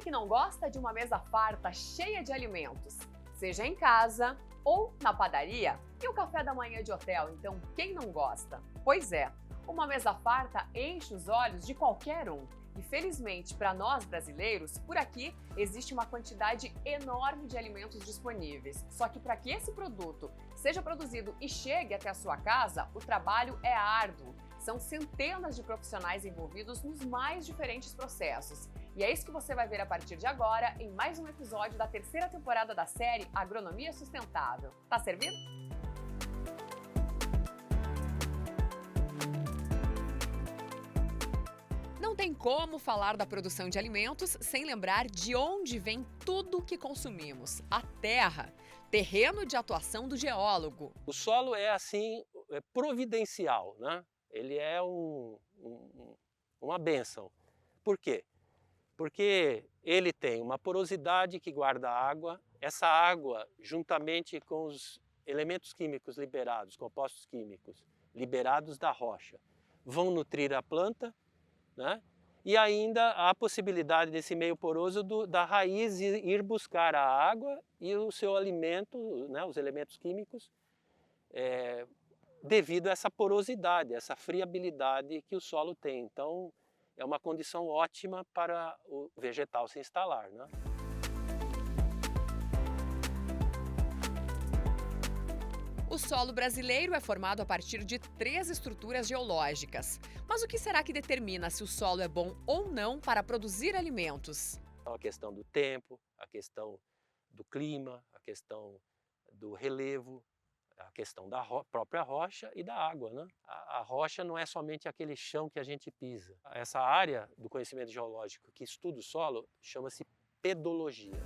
é que não gosta de uma mesa farta cheia de alimentos? Seja em casa ou na padaria? E o café da manhã de hotel, então quem não gosta? Pois é, uma mesa farta enche os olhos de qualquer um. E felizmente para nós brasileiros, por aqui existe uma quantidade enorme de alimentos disponíveis. Só que para que esse produto seja produzido e chegue até a sua casa, o trabalho é árduo. São centenas de profissionais envolvidos nos mais diferentes processos. E é isso que você vai ver a partir de agora em mais um episódio da terceira temporada da série Agronomia Sustentável. Tá servido? Não tem como falar da produção de alimentos sem lembrar de onde vem tudo que consumimos: a terra, terreno de atuação do geólogo. O solo é assim, providencial, né? Ele é uma bênção. Por quê? Porque ele tem uma porosidade que guarda água. Essa água, juntamente com os elementos químicos liberados, compostos químicos liberados da rocha, vão nutrir a planta, né? E ainda há a possibilidade desse meio poroso da raiz ir buscar a água e o seu alimento, né, os elementos químicos, devido a essa porosidade, essa friabilidade que o solo tem. Então, é uma condição ótima para o vegetal se instalar, né? O solo brasileiro é formado a partir de 3 estruturas geológicas. Mas o que será que determina se o solo é bom ou não para produzir alimentos? Então, a questão do tempo, a questão do clima, a questão do relevo, a questão da própria rocha e da água, né? A rocha não é somente aquele chão que a gente pisa. Essa área do conhecimento geológico que estuda o solo chama-se pedologia.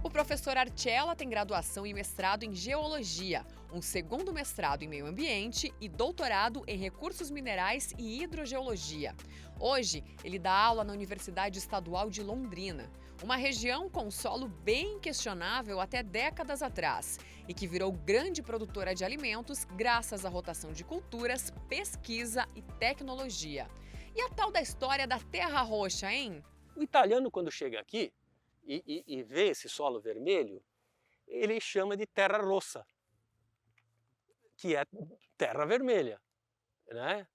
O professor Archela tem graduação e mestrado em Geologia, um segundo mestrado em Meio Ambiente e doutorado em Recursos Minerais e Hidrogeologia. Hoje, ele dá aula na Universidade Estadual de Londrina, uma região com solo bem questionável até décadas atrás e que virou grande produtora de alimentos graças à rotação de culturas, pesquisa e tecnologia. E a tal da história da terra roxa, hein? O italiano, quando chega aqui e vê esse solo vermelho, ele chama de terra rossa, que é terra vermelha, né?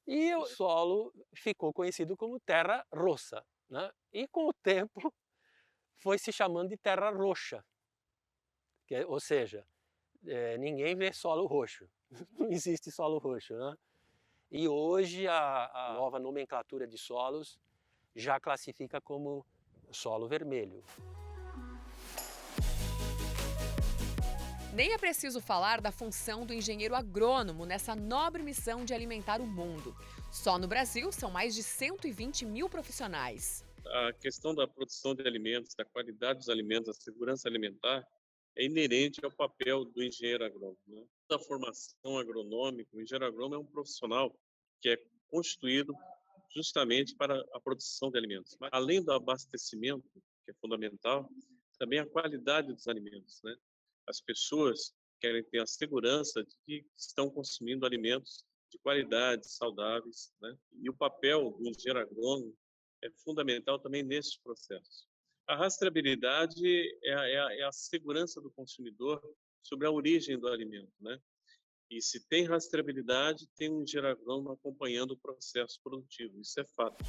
E o solo ficou conhecido como terra rossa, né? E com o tempo foi se chamando de terra roxa, ou seja, ninguém vê solo roxo, não existe solo roxo, né? E hoje a nova nomenclatura de solos já classifica como solo vermelho. Nem é preciso falar da função do engenheiro agrônomo nessa nobre missão de alimentar o mundo. Só no Brasil são mais de 120 mil profissionais. A questão da produção de alimentos, da qualidade dos alimentos, da segurança alimentar é inerente ao papel do engenheiro agrônomo, né? Da formação agronômica, o engenheiro agrônomo é um profissional que é constituído justamente para a produção de alimentos. Mas, além do abastecimento, que é fundamental, também a qualidade dos alimentos, né? As pessoas querem ter a segurança de que estão consumindo alimentos de qualidade, saudáveis, né? E o papel do engenheiro agrônomo é fundamental também nesse processo. A rastreabilidade é a segurança do consumidor sobre a origem do alimento, né? E se tem rastreabilidade, tem um engenheiro agrônomo acompanhando o processo produtivo, isso é fato.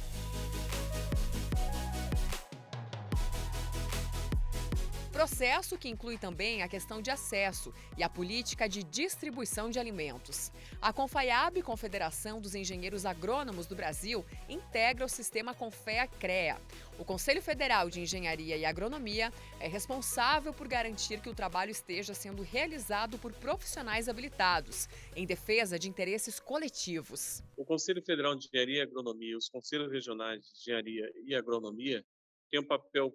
Processo que inclui também a questão de acesso e a política de distribuição de alimentos. A Confaiab, Confederação dos Engenheiros Agrônomos do Brasil, integra o sistema Confea-CREA. O Conselho Federal de Engenharia e Agronomia é responsável por garantir que o trabalho esteja sendo realizado por profissionais habilitados, em defesa de interesses coletivos. O Conselho Federal de Engenharia e Agronomia e os Conselhos Regionais de Engenharia e Agronomia têm um papel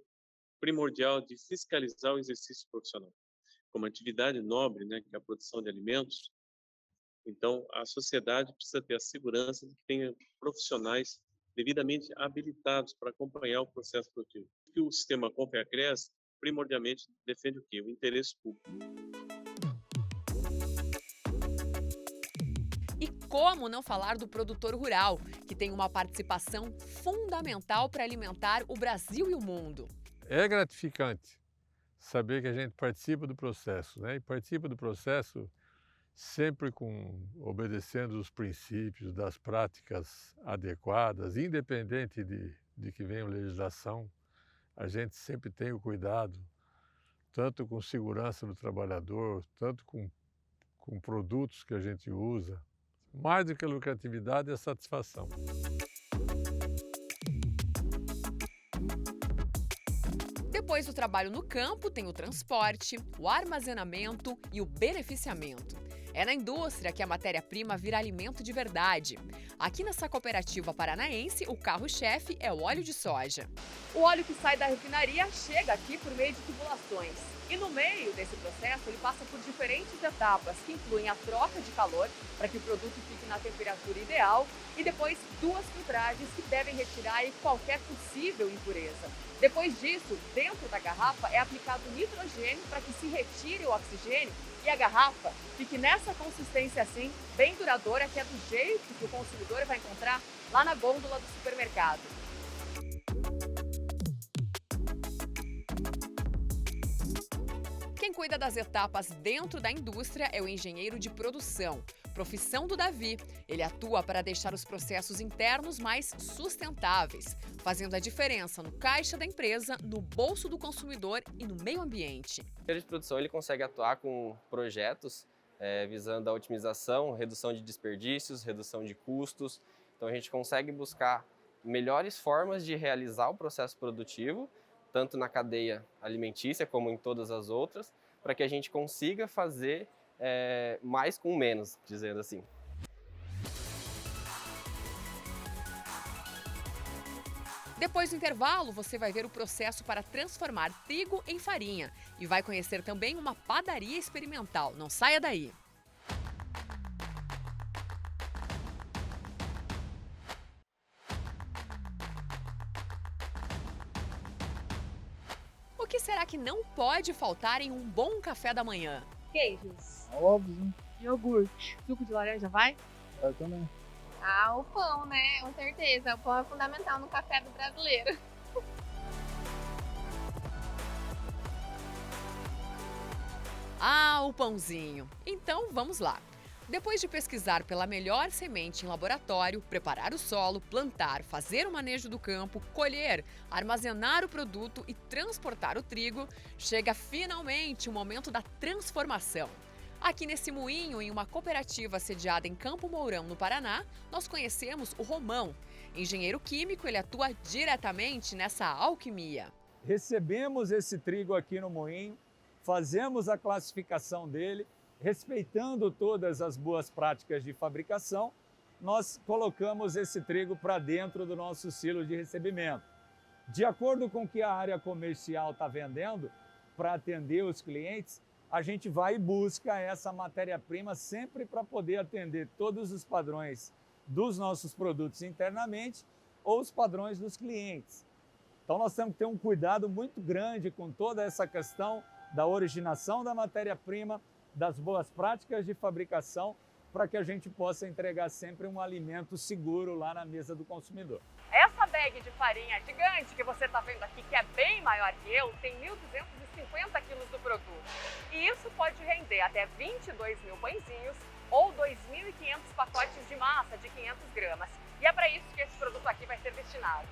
primordial de fiscalizar o exercício profissional. Como atividade nobre, né, que é a produção de alimentos, então a sociedade precisa ter a segurança de que tenha profissionais devidamente habilitados para acompanhar o processo produtivo. E o sistema Confea-CREAS primordialmente defende o quê? O interesse público. E como não falar do produtor rural, que tem uma participação fundamental para alimentar o Brasil e o mundo? É gratificante saber que a gente participa do processo, né? E participa do processo sempre obedecendo os princípios das práticas adequadas, independente de que venha a legislação. A gente sempre tem o cuidado, tanto com segurança do trabalhador, tanto com produtos que a gente usa. Mais do que a lucratividade é a satisfação. Depois do trabalho no campo, tem o transporte, o armazenamento e o beneficiamento. É na indústria que a matéria-prima vira alimento de verdade. Aqui nessa cooperativa paranaense, o carro-chefe é o óleo de soja. O óleo que sai da refinaria chega aqui por meio de tubulações. E no meio desse processo, ele passa por diferentes etapas, que incluem a troca de calor, para que o produto fique na temperatura ideal, e depois 2 filtragens que devem retirar aí qualquer possível impureza. Depois disso, dentro da garrafa é aplicado nitrogênio para que se retire o oxigênio e a garrafa fique nessa consistência assim, bem duradoura, que é do jeito que o consumidor vai encontrar lá na gôndola do supermercado. Quem cuida das etapas dentro da indústria é o engenheiro de produção, profissão do Davi. Ele atua para deixar os processos internos mais sustentáveis, fazendo a diferença no caixa da empresa, no bolso do consumidor e no meio ambiente. O engenheiro de produção ele consegue atuar com projetos visando a otimização, redução de desperdícios, redução de custos. Então a gente consegue buscar melhores formas de realizar o processo produtivo, tanto na cadeia alimentícia como em todas as outras, para que a gente consiga fazer mais com menos, dizendo assim. Depois do intervalo, você vai ver o processo para transformar trigo em farinha e vai conhecer também uma padaria experimental. Não saia daí! O que será que não pode faltar em um bom café da manhã? Queijos, Ovos, né? iogurte, suco de laranja vai? Eu também. Ah, o pão, né? Com certeza. O pão é fundamental no café do brasileiro. Ah, o pãozinho! Então vamos lá! Depois de pesquisar pela melhor semente em laboratório, preparar o solo, plantar, fazer o manejo do campo, colher, armazenar o produto e transportar o trigo, chega finalmente o momento da transformação. Aqui nesse moinho, em uma cooperativa sediada em Campo Mourão, no Paraná, nós conhecemos o Romão. Engenheiro químico, ele atua diretamente nessa alquimia. Recebemos esse trigo aqui no moinho, fazemos a classificação dele, respeitando todas as boas práticas de fabricação, nós colocamos esse trigo para dentro do nosso silo de recebimento. De acordo com o que a área comercial está vendendo, para atender os clientes, a gente vai e busca essa matéria-prima sempre para poder atender todos os padrões dos nossos produtos internamente ou os padrões dos clientes. Então nós temos que ter um cuidado muito grande com toda essa questão da originação da matéria-prima, das boas práticas de fabricação, para que a gente possa entregar sempre um alimento seguro lá na mesa do consumidor. Essa bag de farinha gigante que você está vendo aqui, que é bem maior que eu, tem 1.250 quilos do produto. E isso pode render até 22 mil pãezinhos ou 2.500 pacotes de massa de 500 gramas. E é para isso que esse produto aqui vai ser destinado.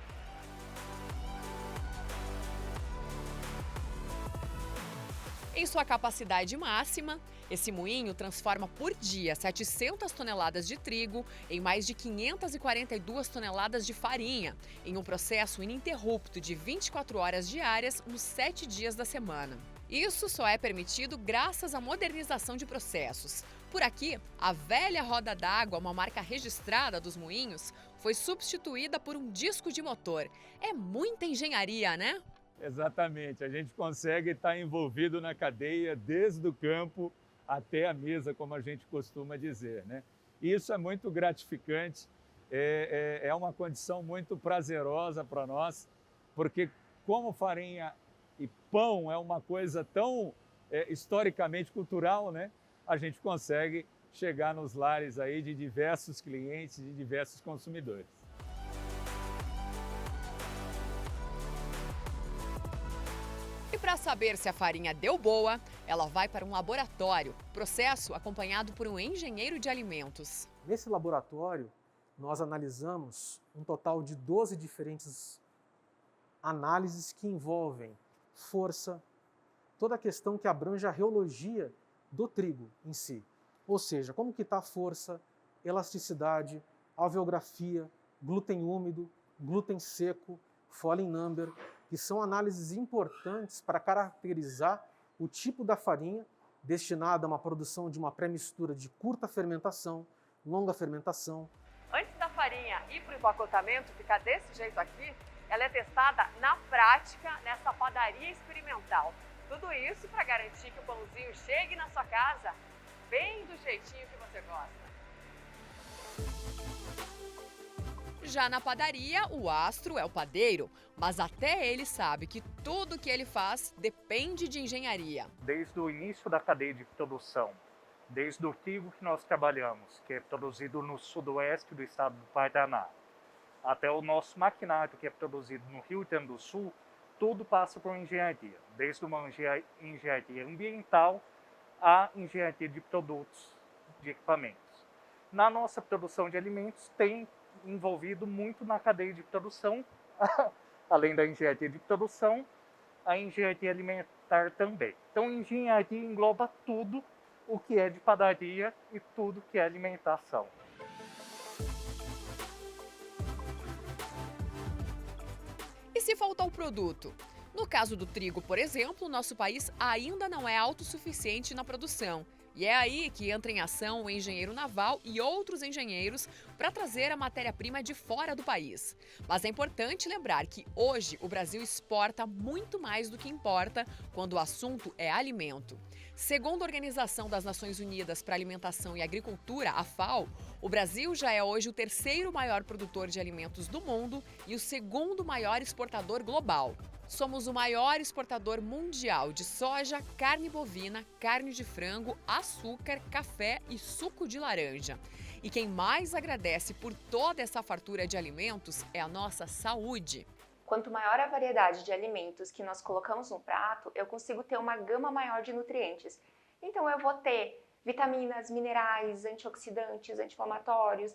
Em sua capacidade máxima, esse moinho transforma por dia 700 toneladas de trigo em mais de 542 toneladas de farinha, em um processo ininterrupto de 24 horas diárias nos 7 dias da semana. Isso só é permitido graças à modernização de processos. Por aqui, a velha roda d'água, uma marca registrada dos moinhos, foi substituída por um disco de motor. É muita engenharia, né? Exatamente, a gente consegue estar envolvido na cadeia desde o campo até a mesa, como a gente costuma dizer, né? Isso é muito gratificante, é uma condição muito prazerosa para nós, porque como farinha e pão é uma coisa tão historicamente cultural, né? A gente consegue chegar nos lares aí de diversos clientes, de diversos consumidores. E para saber se a farinha deu boa, ela vai para um laboratório, processo acompanhado por um engenheiro de alimentos. Nesse laboratório, nós analisamos um total de 12 diferentes análises que envolvem força, toda a questão que abrange a reologia do trigo em si. Ou seja, como que está a força, elasticidade, alveografia, glúten úmido, glúten seco, Foley number, que são análises importantes para caracterizar o tipo da farinha destinada a uma produção de uma pré-mistura de curta fermentação, longa fermentação. Antes da farinha ir para o empacotamento ficar desse jeito aqui, ela é testada na prática nessa padaria experimental. Tudo isso para garantir que o pãozinho chegue na sua casa bem do jeitinho que você gosta. Já na padaria, o astro é o padeiro, mas até ele sabe que tudo que ele faz depende de engenharia. Desde o início da cadeia de produção, desde o trigo que nós trabalhamos, que é produzido no sudoeste do estado do Paraná, até o nosso maquinário, que é produzido no Rio Grande do Sul, tudo passa por engenharia, desde uma engenharia ambiental à engenharia de produtos, de equipamentos. Na nossa produção de alimentos, tem envolvido muito na cadeia de produção, além da engenharia de produção, a engenharia alimentar também. Então, engenharia engloba tudo o que é de padaria e tudo que é alimentação. E se faltar o produto? No caso do trigo, por exemplo, nosso país ainda não é autossuficiente na produção. E é aí que entra em ação o engenheiro naval e outros engenheiros para trazer a matéria-prima de fora do país. Mas é importante lembrar que hoje o Brasil exporta muito mais do que importa quando o assunto é alimento. Segundo a Organização das Nações Unidas para a Alimentação e Agricultura, a FAO, o Brasil já é hoje o terceiro maior produtor de alimentos do mundo e o segundo maior exportador global. Somos o maior exportador mundial de soja, carne bovina, carne de frango, açúcar, café e suco de laranja. E quem mais agradece por toda essa fartura de alimentos é a nossa saúde. Quanto maior a variedade de alimentos que nós colocamos no prato, eu consigo ter uma gama maior de nutrientes. Então eu vou ter vitaminas, minerais, antioxidantes, anti-inflamatórios,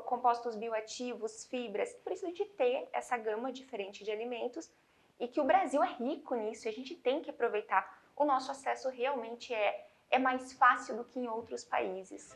compostos bioativos, fibras. Preciso de ter essa gama diferente de alimentos e que o Brasil é rico nisso e a gente tem que aproveitar. O nosso acesso realmente é mais fácil do que em outros países.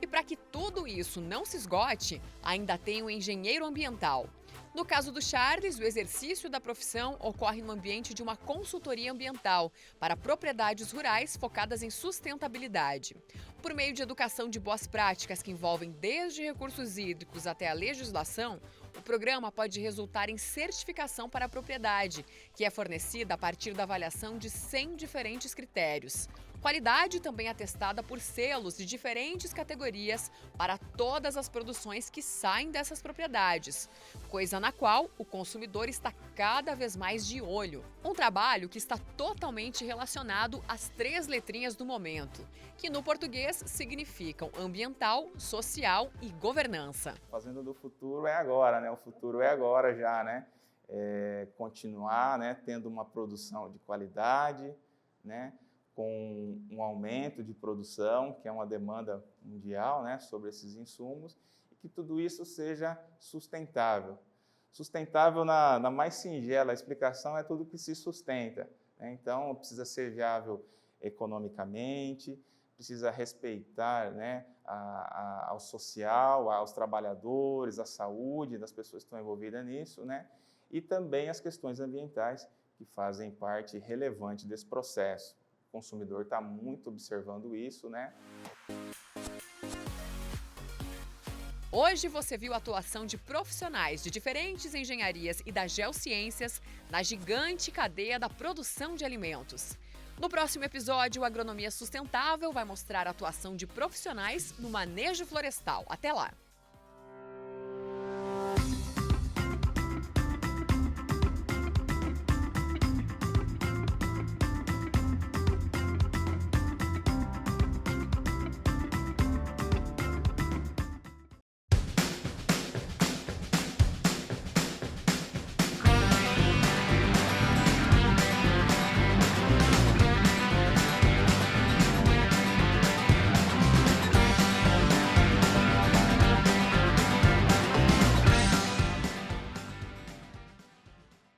E para que tudo isso não se esgote, ainda tem o engenheiro ambiental. No caso do Charles, o exercício da profissão ocorre no ambiente de uma consultoria ambiental para propriedades rurais focadas em sustentabilidade. Por meio de educação de boas práticas que envolvem desde recursos hídricos até a legislação, o programa pode resultar em certificação para a propriedade, que é fornecida a partir da avaliação de 100 diferentes critérios. Qualidade também atestada por selos de diferentes categorias para todas as produções que saem dessas propriedades, coisa na qual o consumidor está cada vez mais de olho. Um trabalho que está totalmente relacionado às 3 letrinhas do momento, que no português significam ambiental, social e governança. Fazenda do futuro é agora, né? O futuro é agora já, né? Continuar, né? Tendo uma produção de qualidade, né? Com um aumento de produção, que é uma demanda mundial, né, sobre esses insumos, e que tudo isso seja sustentável. Sustentável na mais singela explicação é tudo que se sustenta, né? Então, precisa ser viável economicamente, precisa respeitar, né, ao social, aos trabalhadores, à saúde das pessoas que estão envolvidas nisso, né? E também as questões ambientais que fazem parte relevante desse processo. O consumidor está muito observando isso, né? Hoje você viu a atuação de profissionais de diferentes engenharias e das geociências na gigante cadeia da produção de alimentos. No próximo episódio, o Agronomia Sustentável vai mostrar a atuação de profissionais no manejo florestal. Até lá!